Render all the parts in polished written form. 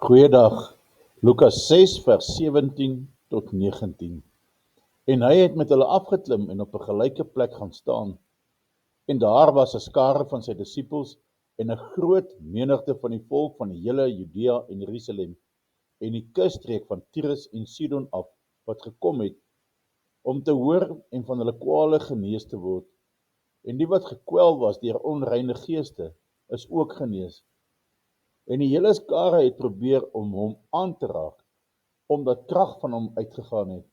Goeiedag, Lukas 6 vers 17 tot 19. En hy het met hulle afgeklim en op 'n gelyke plek gaan staan. En daar was 'n skare van sy disippels en 'n groot menigte van die volk van die hele Judea en Jerusalem en die kusstreek van Tyrus en Sidon af, wat gekom het om te hoor en van hulle kwale genees te word. En die wat gekwel was deur onreine geeste, is ook genees. En die hele skare het probeer om hom aan te raak, omdat krag van hom uitgegaan het,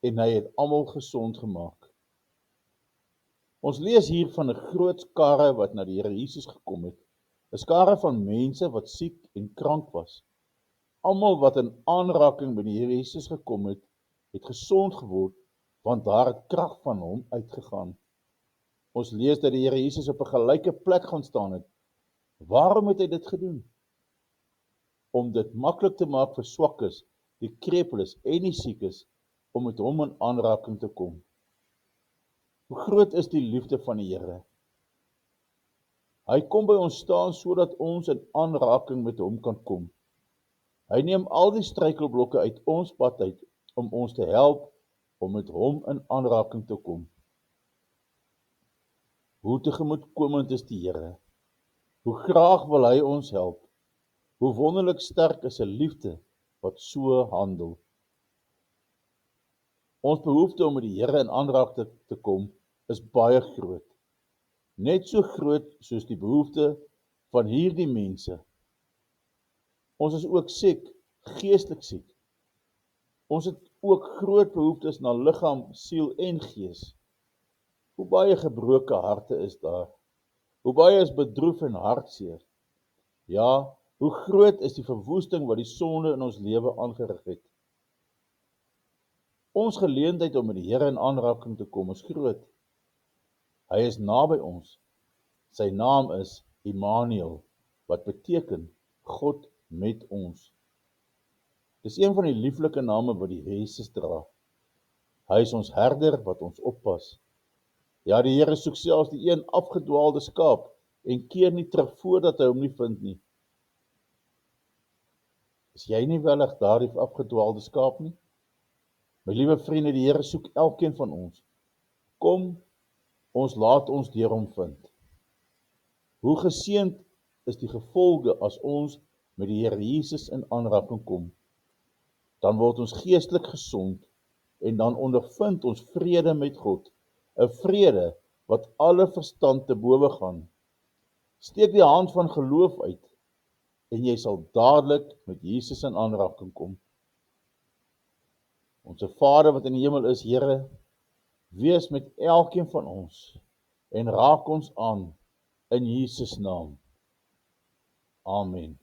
en hy het almal gesond gemaak. Ons lees hier van 'n groot skare wat na die Here Jesus gekom het, 'n skare van mense wat siek en krank was. Almal wat in aanraking met die Here Jesus gekom het, het gesond geword, want daar het krag van hom uitgegaan. Ons lees dat die Here Jesus op 'n gelyke plek gaan staan het. Waarom het hy dit gedoen? Om dit maklik te maak vir swakkes, die krepeles en die siekes, om met hom in aanraking te kom. Hoe groot is die liefde van die Here? Hy kom by ons staan sodat ons in aanraking met hom kan kom. Hy neem al die struikelblokke uit ons pad uit, om ons te help om met hom in aanraking te kom. Hoe tegemoetkomend is die Here? Hoe graag wil hy ons help? Hoe wonderlik sterk is 'n liefde wat so handel. Ons behoefte om met die Here in aanraking te kom is baie groot. Net so groot soos die behoefte van hierdie mense. Ons is ook siek, geestelik siek. Ons het ook groot behoeftes na liggaam, siel en gees. Hoe baie gebroke harte is daar? Hoe baie is bedroef en hartseer? Ja, hoe groot is die verwoesting wat die sonde in ons lewe aangerig het? Ons geleentheid om met die Here in aanraking te kom is groot. Hy is naby ons. Sy naam is Immanuel, wat beteken God met ons. Dis een van die lieflike name wat die Jesus dra. Hy is ons herder wat ons oppas. Ja, die Here soek selfs die een afgedwaalde skaap en keer nie terug voordat hy hom nie vind nie. Is jy nie wellig daardie afgedwaalde skaap nie? My liewe vriende, die Here soek elkeen van ons. Kom, ons laat ons deur hom vind. Hoe geseënd is die gevolge as ons met die Here Jesus in aanraking kom. Dan word ons geestelik gesond en dan ondervind ons vrede met God, 'n vrede wat alle verstand te bowe gaan. Steek die hand van geloof uit en jy sal dadelik met Jesus in aanraking kom. Onse Vader wat in die hemel is, Here, wees met elkeen van ons en raak ons aan in Jesus naam. Amen.